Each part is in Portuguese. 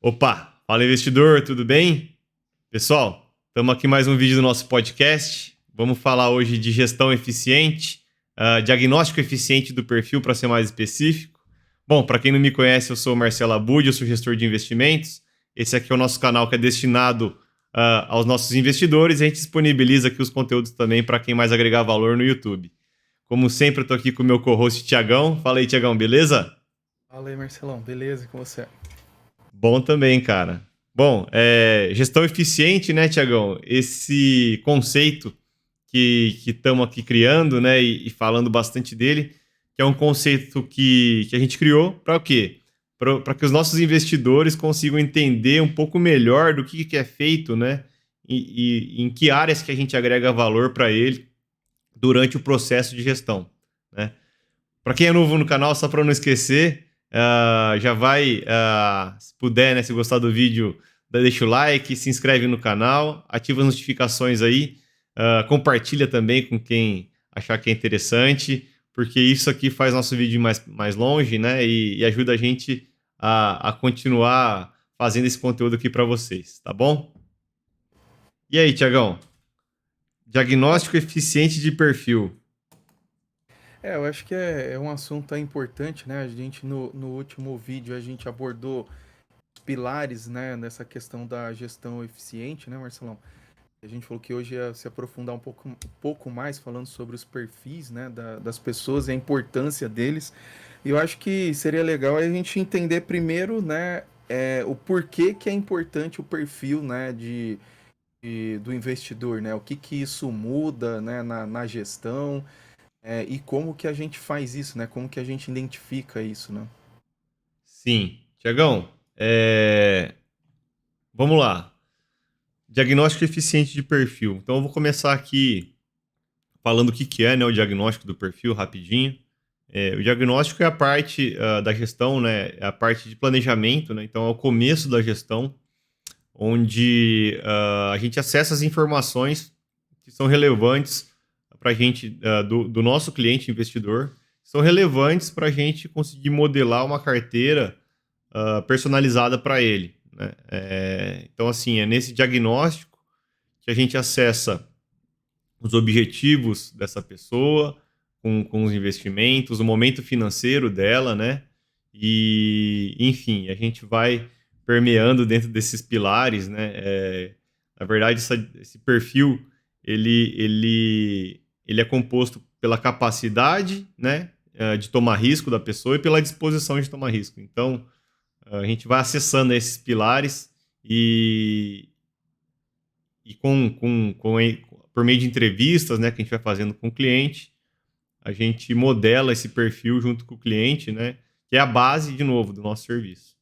Opa, fala investidor, tudo bem? Pessoal, estamos aqui mais um vídeo do nosso podcast. Vamos falar hoje de gestão eficiente, diagnóstico eficiente do perfil, para ser mais específico. Bom, para quem não me conhece, eu sou o Marcelo Abud, eu sou gestor de investimentos. Esse aqui é o nosso canal que é destinado aos nossos investidores e a gente disponibiliza aqui os conteúdos também para quem mais agregar valor no YouTube. Como sempre, eu estou aqui com o meu co-host Tiagão. Fala aí, Tiagão, beleza? Fala aí, Marcelão. Beleza? E com você? Bom também, cara. Bom, gestão eficiente, né, Tiagão? Esse conceito que estamos aqui criando, né, e falando bastante dele, que é um conceito que a gente criou para o quê? Para que os nossos investidores consigam entender um pouco melhor do que é feito, né, e em que áreas que a gente agrega valor para ele durante o processo de gestão, né? Para quem é novo no canal, só para não esquecer, já vai, se puder, né, se gostar do vídeo, deixa o like, se inscreve no canal, ativa as notificações aí, compartilha também com quem achar que é interessante, porque isso aqui faz nosso vídeo mais longe, né, e ajuda a gente a continuar fazendo esse conteúdo aqui para vocês, tá bom? E aí, Tiagão? Diagnóstico eficiente de perfil. Eu acho que é um assunto importante, né? A gente, no último vídeo, a gente abordou os pilares, né, nessa questão da gestão eficiente, né, Marcelão? A gente falou que hoje ia se aprofundar um pouco mais falando sobre os perfis, né, das pessoas e a importância deles. E eu acho que seria legal a gente entender primeiro, né, o porquê que é importante o perfil, né, do investidor, né? O que que isso muda, né, na gestão. E como que a gente faz isso, né? Como que a gente identifica isso, né? Sim. Tiagão, vamos lá. Diagnóstico eficiente de perfil. Então, eu vou começar aqui falando o que é, né, o diagnóstico do perfil, rapidinho. O diagnóstico é a parte da gestão, né, é a parte de planejamento, né, então é o começo da gestão, onde a gente acessa as informações que são relevantes para a gente, do nosso cliente investidor, são relevantes para a gente conseguir modelar uma carteira personalizada para ele, né? Então, assim, é nesse diagnóstico que a gente acessa os objetivos dessa pessoa com os investimentos, o momento financeiro dela, né? E, enfim, a gente vai permeando dentro desses pilares, né? Na verdade, esse perfil, ele é composto pela capacidade, né? De tomar risco da pessoa e pela disposição de tomar risco. Então, a gente vai acessando esses pilares e, por meio de entrevistas, né, que a gente vai fazendo com o cliente, a gente modela esse perfil junto com o cliente, né, que é a base, de novo, do nosso serviço.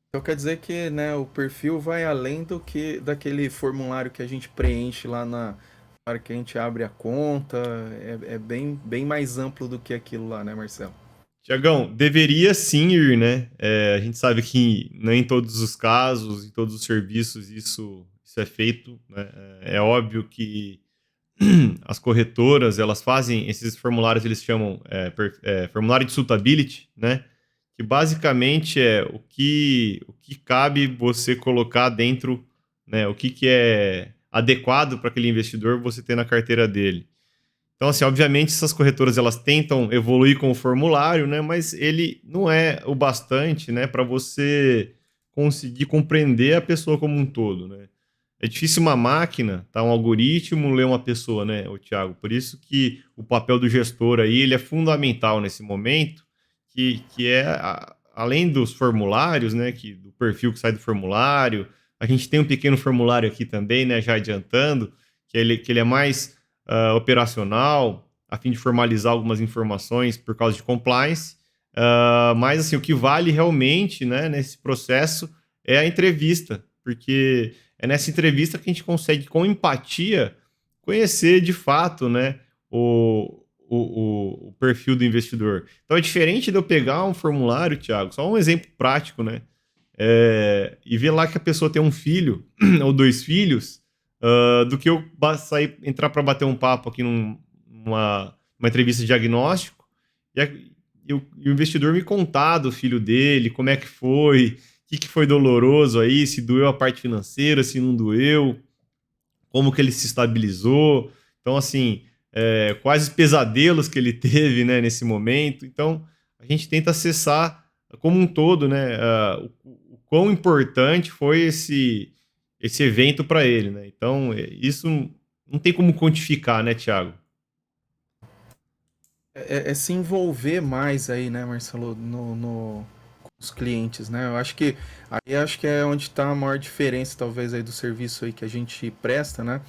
Então quer dizer que, né, o perfil vai além do que daquele formulário que a gente preenche lá na hora que a gente abre a conta. É bem mais amplo do que aquilo lá, né, Marcelo? Tiagão, deveria sim ir, né? A gente sabe que nem em todos os casos, em todos os serviços, isso é feito, né? É óbvio que as corretoras, elas fazem esses formulários, eles chamam formulário de suitability, né? Que basicamente é o que cabe você colocar dentro, né? O que é adequado para aquele investidor você ter na carteira dele. Então, assim, obviamente, essas corretoras elas tentam evoluir com o formulário, né? Mas ele não é o bastante, né? Para você conseguir compreender a pessoa como um todo, né? É difícil uma máquina, tá? Um algoritmo ler uma pessoa, né, o Thiago? Por isso que o papel do gestor aí, ele é fundamental nesse momento, que é, além dos formulários, né, do perfil que sai do formulário, a gente tem um pequeno formulário aqui também, né, já adiantando, que ele é mais operacional, a fim de formalizar algumas informações por causa de compliance, mas, assim, o que vale realmente, né, nesse processo é a entrevista, porque é nessa entrevista que a gente consegue, com empatia, conhecer de fato, né, o perfil do investidor. Então é diferente de eu pegar um formulário, Thiago, só um exemplo prático, né? E ver lá que a pessoa tem um filho ou dois filhos, do que eu entrar para bater um papo aqui numa entrevista de diagnóstico e o investidor me contar do filho dele, como é que foi, que foi doloroso aí, se doeu a parte financeira, se não doeu, como que ele se estabilizou. Então, assim, quais os pesadelos que ele teve, né, nesse momento. Então, a gente tenta acessar como um todo, né, o quão importante foi esse evento para ele, né? Então, isso não tem como quantificar, né, Thiago? É se envolver mais aí, né, Marcelo, com os clientes, né? Eu acho que é onde está a maior diferença, talvez, aí do serviço aí que a gente presta, né?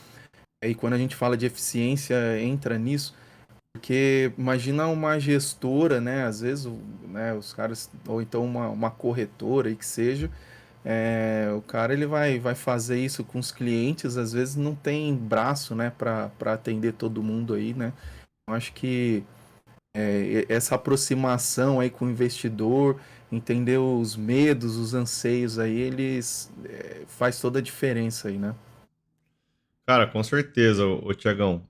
Aí quando a gente fala de eficiência, entra nisso, porque imagina uma gestora, né? Às vezes, né, os caras, ou então uma corretora aí que seja, o cara ele vai fazer isso com os clientes, às vezes não tem braço, né, para atender todo mundo aí, né? Eu acho que essa aproximação aí com o investidor, entender os medos, os anseios aí, eles faz toda a diferença aí, né? Cara, com certeza, ô Tiagão.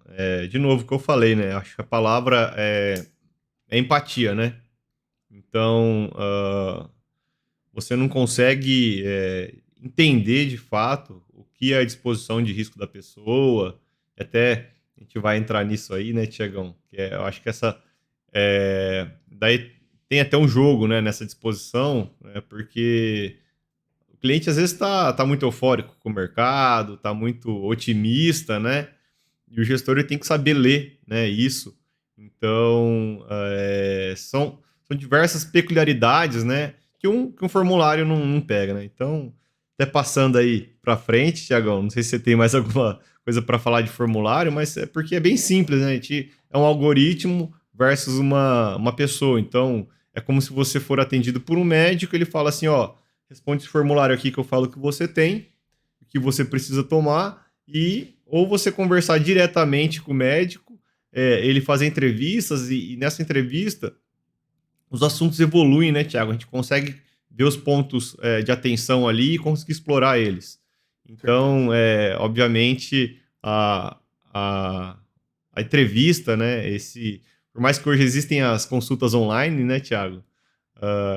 De novo, o que eu falei, né? Acho que a palavra é empatia, né? Então, você não consegue entender de fato o que é a disposição de risco da pessoa. Até a gente vai entrar nisso aí, né, Tiagão? Eu acho que daí tem até um jogo, né, nessa disposição, né, porque o cliente às vezes tá muito eufórico com o mercado, tá muito otimista, né? E o gestor ele tem que saber ler, né, isso. Então, são diversas peculiaridades, né, que um formulário não pega, né? Então, até passando aí para frente, Tiagão, não sei se você tem mais alguma coisa para falar de formulário, mas é porque é bem simples, né? É um algoritmo versus uma pessoa. Então, é como se você for atendido por um médico, ele fala assim, ó, responde esse formulário aqui que eu falo que você tem, que você precisa tomar, e ou você conversar diretamente com o médico, ele fazer entrevistas, e nessa entrevista os assuntos evoluem, né, Tiago? A gente consegue ver os pontos de atenção ali e conseguir explorar eles. Certeza. Então, obviamente, a, a entrevista, né, por mais que hoje existem as consultas online, né, Tiago?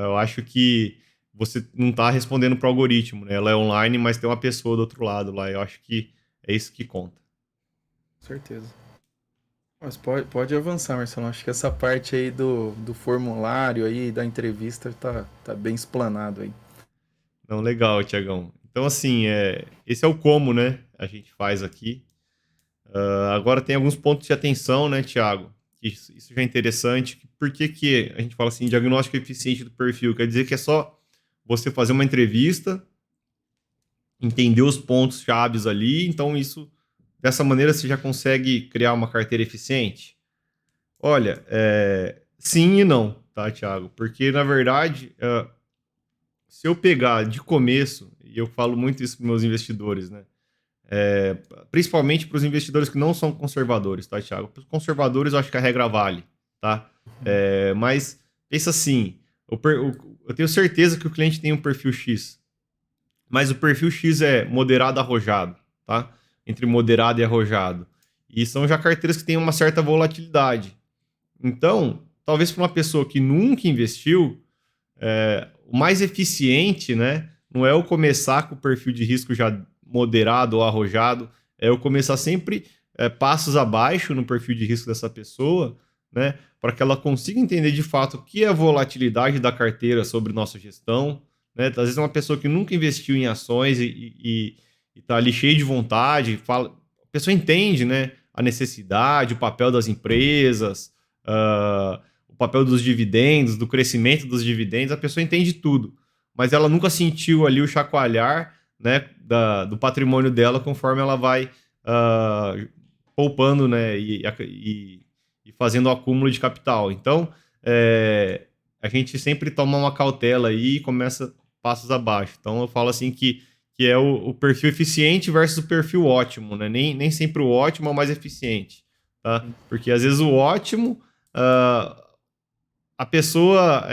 Eu acho que você não está respondendo para o algoritmo, né? Ela é online, mas tem uma pessoa do outro lado lá. Eu acho que é isso que conta. Certeza. Mas pode avançar, Marcelo. Acho que essa parte aí do formulário aí, da entrevista, tá bem explanado aí. Não, legal, Tiagão. Então, assim, esse é o como, né? A gente faz aqui. Agora tem alguns pontos de atenção, né, Tiago? Isso já é interessante. Por que que a gente fala assim, diagnóstico eficiente do perfil? Quer dizer que é só você fazer uma entrevista, entender os pontos chaves ali, então dessa maneira você já consegue criar uma carteira eficiente? Olha, sim e não, tá, Thiago? Porque, na verdade, se eu pegar de começo, e eu falo muito isso para meus investidores, né? Principalmente para os investidores que não são conservadores, tá, Thiago? Para os conservadores, eu acho que a regra vale, tá? Mas pensa assim, eu tenho certeza que o cliente tem um perfil X, mas o perfil X é moderado arrojado, tá? Entre moderado e arrojado. E são já carteiras que têm uma certa volatilidade. Então, talvez para uma pessoa que nunca investiu, o mais eficiente, né, não é eu começar com o perfil de risco já moderado ou arrojado, é eu começar sempre passos abaixo no perfil de risco dessa pessoa, né, para que ela consiga entender de fato o que é a volatilidade da carteira sobre nossa gestão, né? Às vezes uma pessoa que nunca investiu em ações e está ali cheio de vontade, a pessoa entende, né, a necessidade, o papel das empresas, o papel dos dividendos, do crescimento dos dividendos, a pessoa entende tudo, mas ela nunca sentiu ali o chacoalhar, né, do patrimônio dela conforme ela vai poupando, né, e fazendo o acúmulo de capital. Então, a gente sempre toma uma cautela aí e começa passos abaixo. Então, eu falo assim que é o perfil eficiente versus o perfil ótimo, né? Nem sempre o ótimo é o mais eficiente, tá? Porque às vezes o ótimo, a pessoa,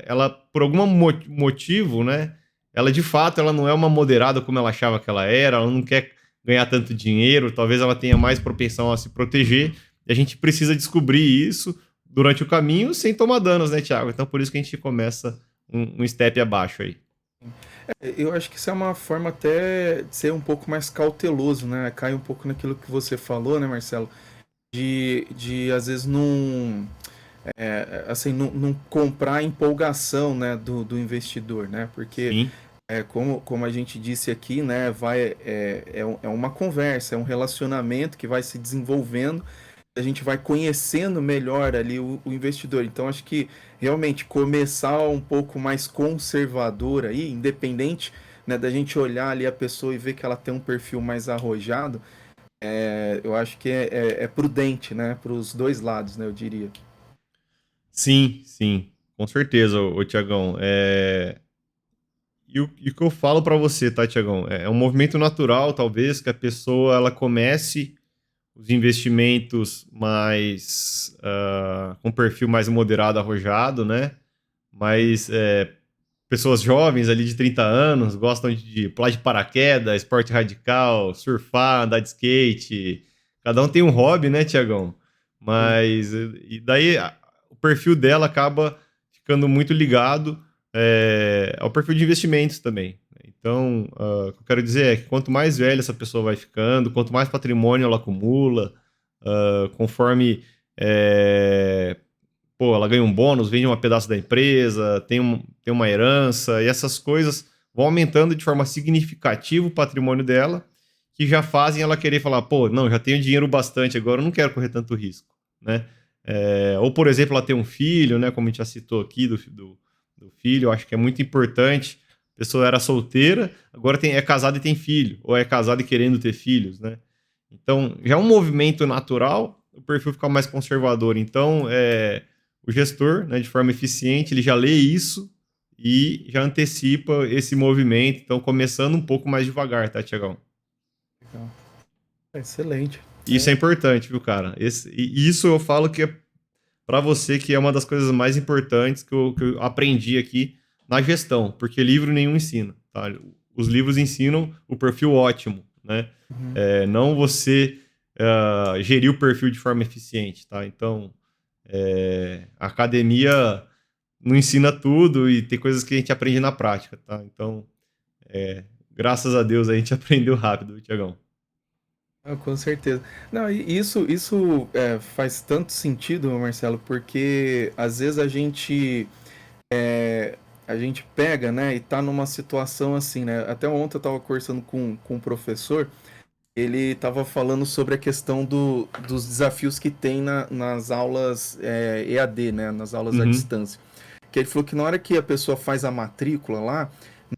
ela por algum motivo, né? Ela de fato, ela não é uma moderada como ela achava que ela não quer ganhar tanto dinheiro, talvez ela tenha mais propensão a se proteger, e a gente precisa descobrir isso durante o caminho sem tomar danos, né, Thiago? Então por isso que a gente começa um step abaixo aí. Eu acho que isso é uma forma até de ser um pouco mais cauteloso, né? Cai um pouco naquilo que você falou, né, Marcelo? De às vezes assim, não comprar a empolgação, né, do investidor, né? Porque Sim, como a gente disse aqui, né, é uma conversa, é um relacionamento que vai se desenvolvendo, a gente vai conhecendo melhor ali o investidor. Então, acho que realmente começar um pouco mais conservador aí, independente, né, da gente olhar ali a pessoa e ver que ela tem um perfil mais arrojado, eu acho que é prudente, né, para os dois lados, né, eu diria. sim, sim, com certeza, ô Tiagão. E o que eu falo pra você, tá, Tiagão? É um movimento natural, talvez, que a pessoa ela comece os investimentos mais com perfil mais moderado, arrojado, né? Mas pessoas jovens ali de 30 anos gostam de pular de paraquedas, esporte radical, surfar, andar de skate. Cada um tem um hobby, né, Tiagão? Sim. Mas e daí o perfil dela acaba ficando muito ligado ao perfil de investimentos também. Então, o que eu quero dizer é que quanto mais velha essa pessoa vai ficando, quanto mais patrimônio ela acumula, conforme pô, ela ganha um bônus, vende um pedaço da empresa, tem uma herança, e essas coisas vão aumentando de forma significativa o patrimônio dela, que já fazem ela querer falar, pô, não, já tenho dinheiro bastante agora, eu não quero correr tanto risco, né? Ou, por exemplo, ela tem um filho, né, como a gente já citou aqui do filho, eu acho que é muito importante. A pessoa era solteira, agora é casada e tem filho, ou é casada e querendo ter filhos, né? Então, já é um movimento natural, o perfil fica mais conservador. Então, o gestor, né, de forma eficiente, ele já lê isso e já antecipa esse movimento. Então, começando um pouco mais devagar, tá, Tiagão? Legal. Excelente. Isso é importante, viu, cara? E isso eu falo que é para você que é uma das coisas mais importantes que eu aprendi aqui na gestão, porque livro nenhum ensina, tá? Os livros ensinam o perfil ótimo, né? Uhum. Não você gerir o perfil de forma eficiente, tá? Então, a academia não ensina tudo e tem coisas que a gente aprende na prática, tá? Então, graças a Deus a gente aprendeu rápido, Tiagão. Ah, com certeza. Não, e isso faz tanto sentido, Marcelo, porque às vezes a gente pega, né, e tá numa situação assim, né? Até ontem eu tava conversando com um professor, ele tava falando sobre a questão dos desafios que tem nas aulas EAD, né, nas aulas à Uhum, distância. Que ele falou que na hora que a pessoa faz a matrícula lá,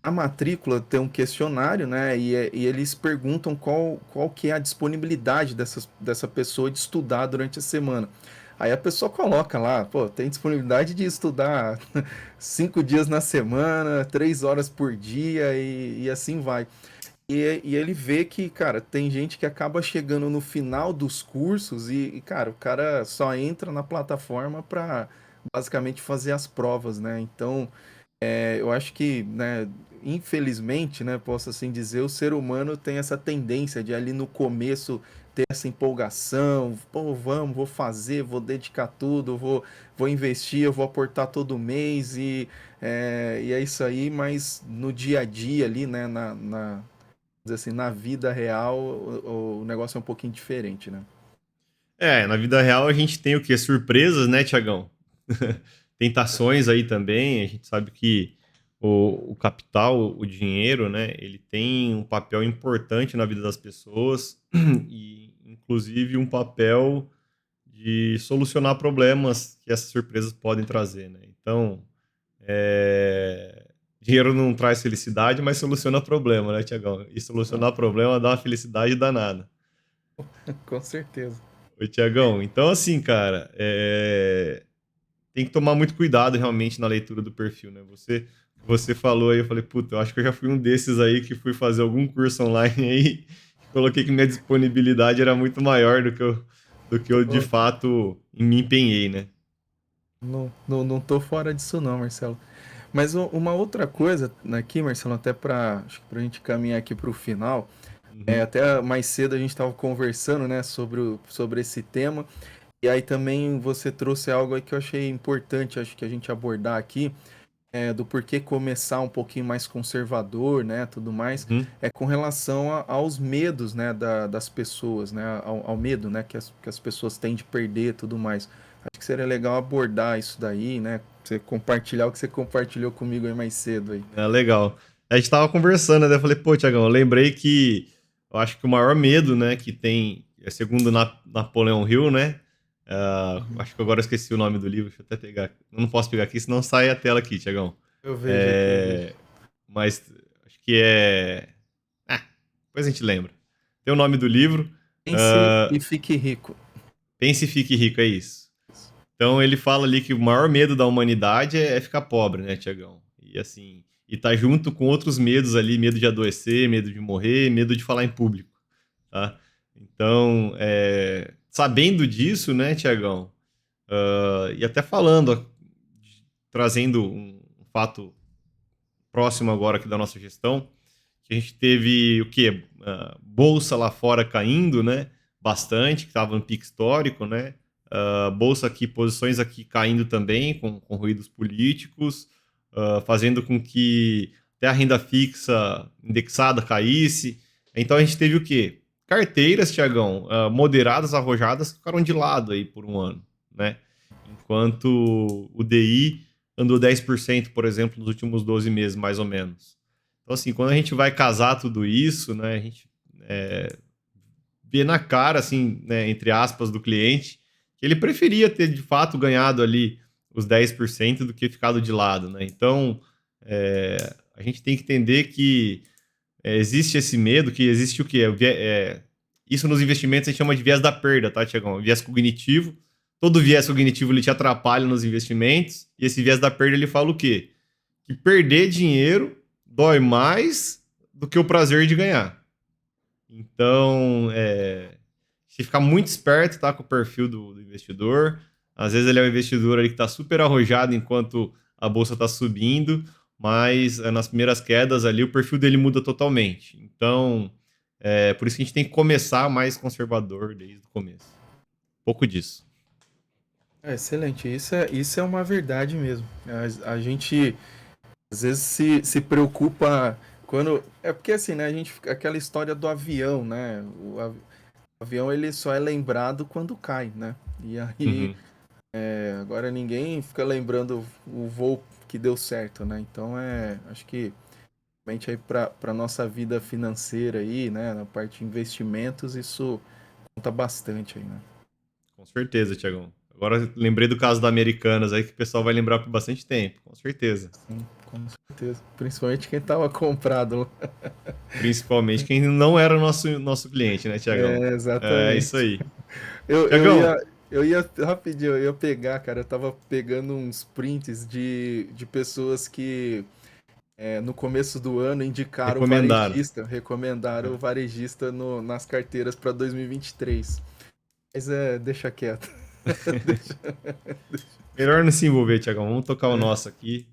na matrícula tem um questionário, né? E eles perguntam qual que é a disponibilidade dessa pessoa de estudar durante a semana. Aí a pessoa coloca lá, pô, tem disponibilidade de estudar 5 dias na semana, 3 horas por dia e assim vai. E ele vê que, cara, tem gente que acaba chegando no final dos cursos cara, o cara só entra na plataforma para basicamente fazer as provas, né? Então, eu acho que, né, infelizmente, né, posso assim dizer, o ser humano tem essa tendência de ali no começo ter essa empolgação, pô, vou fazer, vou dedicar tudo, vou investir, eu vou aportar todo mês e é isso aí, mas no dia a dia ali, né, dizer assim, na vida real, o negócio é um pouquinho diferente, né? Na vida real a gente tem o quê? Surpresas, né, Tiagão? Tentações aí também. A gente sabe que o capital, o dinheiro, né, ele tem um papel importante na vida das pessoas e, inclusive, um papel de solucionar problemas que essas surpresas podem trazer, né? Então, dinheiro não traz felicidade, mas soluciona problema, né, Tiagão? E Ah, solucionar problema dá uma felicidade danada. com certeza. Oi, Tiagão. Então, assim, cara, tem que tomar muito cuidado realmente na leitura do perfil, né? Você falou aí, eu falei, puta, eu acho que eu já fui um desses aí que fui fazer algum curso online aí, coloquei que minha disponibilidade era muito maior do que eu de fato me empenhei, né? Não tô fora disso não, Marcelo. Mas uma outra coisa aqui, Marcelo, até acho que pra gente caminhar aqui pro final, Uhum, até mais cedo a gente estava conversando, né, sobre esse tema, e aí também você trouxe algo aí que eu achei importante, acho que a gente abordar aqui, do porquê começar um pouquinho mais conservador, né, tudo mais, Uhum. é com relação aos medos, né, das pessoas, né, ao medo, né, que as pessoas têm de perder, tudo mais. Acho que seria legal abordar isso daí, né, você compartilhar o que você compartilhou comigo aí mais cedo aí. É legal. A gente tava conversando, né? Eu falei, pô, Tiagão, eu lembrei que eu acho que o maior medo, né, que tem, segundo Napoleão Hill, né? Uhum. Acho que agora eu esqueci o nome do livro, deixa eu até pegar. Eu não posso pegar aqui, senão sai a tela aqui, Tiagão. Eu vejo aqui, eu vejo. É, mas acho que é. Ah, depois a gente lembra. Tem o nome do livro. Pense ah, e fique rico. Pense e fique rico, é isso. Então ele fala ali que o maior medo da humanidade é ficar pobre, né, Tiagão? E assim, e tá junto com outros medos ali, medo de adoecer, medo de morrer, medo de falar em público, tá? Então, sabendo disso, né, Tiagão, e até falando, trazendo um fato próximo agora aqui da nossa gestão, que a gente teve o quê? Bolsa lá fora caindo, né? Bastante, que estava no pico histórico, né? Bolsa aqui, posições aqui caindo também, com ruídos políticos, fazendo com que até a renda fixa indexada caísse. Então a gente teve o quê? Carteiras, Tiagão, moderadas, arrojadas, ficaram de lado aí por um ano, né? Enquanto o DI andou 10%, por exemplo, nos últimos 12 meses, mais ou menos. Então, assim, quando a gente vai casar tudo isso, né, a gente vê na cara, assim, né, entre aspas, do cliente, que ele preferia ter, de fato, ganhado ali os 10% do que ficado de lado, né? Então, a gente tem que entender que existe esse medo, que existe o quê? Isso nos investimentos a gente chama de viés da perda, tá, Tiagão? Viés cognitivo. Todo viés cognitivo ele te atrapalha nos investimentos. E esse viés da perda ele fala o quê? Que perder dinheiro dói mais do que o prazer de ganhar. Então, se ficar muito esperto, tá, com o perfil do investidor. Às vezes ele é um investidor ali que está super arrojado enquanto a bolsa está subindo, mas nas primeiras quedas ali o perfil dele muda totalmente. Então, por isso que a gente tem que começar mais conservador desde o começo. Um pouco disso. Excelente, isso é uma verdade mesmo. A gente às vezes se preocupa quando. É porque assim, né? A gente aquela história do avião, né? O avião ele só é lembrado quando cai, né? E aí Uhum. agora ninguém fica lembrando o voo que deu certo, né? Então acho que realmente aí para nossa vida financeira aí, né? Na parte de investimentos, isso conta bastante aí, né? Com certeza, Tiagão. Agora lembrei do caso da Americanas aí que o pessoal vai lembrar por bastante tempo, com certeza. Sim, com certeza. Principalmente quem tava comprado lá. Principalmente quem não era nosso cliente, né, Tiagão? É isso Exatamente. aí. Eu, eu ia, Tiagão, eu ia rapidinho, eu ia pegar, cara, eu tava pegando uns prints de pessoas que no começo do ano indicaram o recomendaram. varejista, recomendaram o Uhum. varejista nas carteiras para 2023. Mas deixa quieto. Melhor não se envolver, Tiagão. Vamos tocar o É, nosso aqui. E, isso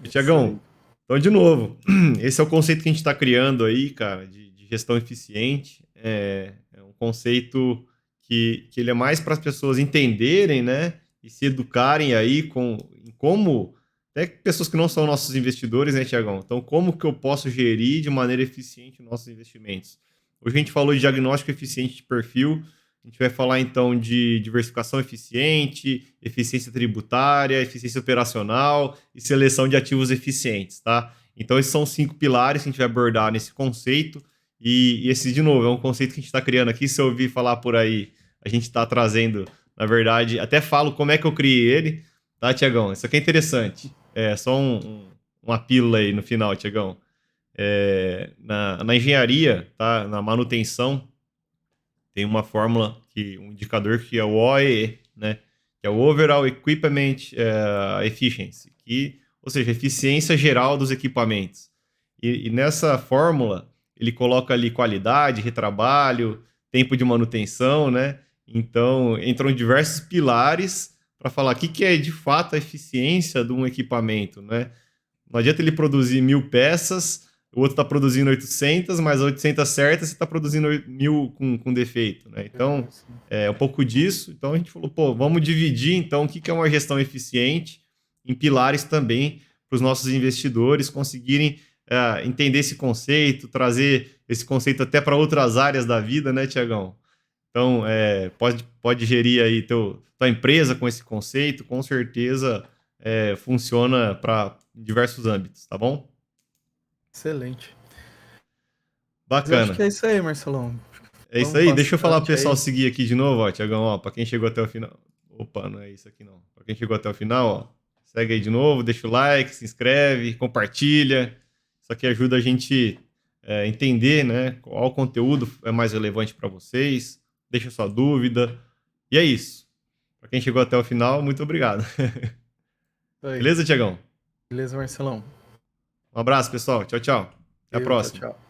aí. Tiagão, então, de novo, esse é o conceito que a gente está criando aí, cara, de gestão eficiente. É um conceito que ele é mais para as pessoas entenderem, né? E se educarem aí em como. Até pessoas que não são nossos investidores, né, Tiagão? Então, como que eu posso gerir de maneira eficiente nossos investimentos? Hoje a gente falou de diagnóstico eficiente de perfil. A gente vai falar então de diversificação eficiente, eficiência tributária, eficiência operacional e seleção de ativos eficientes, tá? Então, esses são 5 pilares que a gente vai abordar nesse conceito. E esse, de novo, é um conceito que a gente está criando aqui. Se eu ouvir falar por aí, a gente está trazendo, na verdade, até falo como é que eu criei ele, tá, Tiagão? Isso aqui é interessante. É só uma pílula aí no final, Tiagão. Na engenharia, tá? Na manutenção, tem uma fórmula, um indicador que é o OEE, né? Que é o Overall Equipment Efficiency, ou seja, eficiência geral dos equipamentos. E nessa fórmula, ele coloca ali qualidade, retrabalho, tempo de manutenção, né? Então, entram diversos pilares para falar o que é de fato a eficiência de um equipamento, né? Não adianta ele produzir 1.000 peças, o outro está produzindo 800, mas 800 certas, você está produzindo 1.000 com defeito, né? Então, é um pouco disso. Então, a gente falou, pô, vamos dividir, então, o que é uma gestão eficiente em pilares também, para os nossos investidores conseguirem entender esse conceito, trazer esse conceito até para outras áreas da vida, né, Tiagão? Então, pode gerir aí tua empresa com esse conceito, com certeza funciona para diversos âmbitos, tá bom? Excelente. Mas eu acho Bacana. que é isso aí, Marcelão. É isso Falamos aí. Deixa eu falar pro bastante pessoal aí. seguir aqui de novo, ó, Tiagão, ó, para quem chegou até o final. Opa, não é isso aqui não. Para quem chegou até o final, ó, segue aí de novo, deixa o like, se inscreve, compartilha. Isso aqui ajuda a gente entender, né, qual conteúdo é mais relevante para vocês. Deixa sua dúvida. E é isso. Para quem chegou até o final, muito obrigado. Aí. Beleza, Tiagão? Beleza, Marcelão. Um abraço, pessoal. Tchau, tchau. Até a Tchau, próxima. tchau.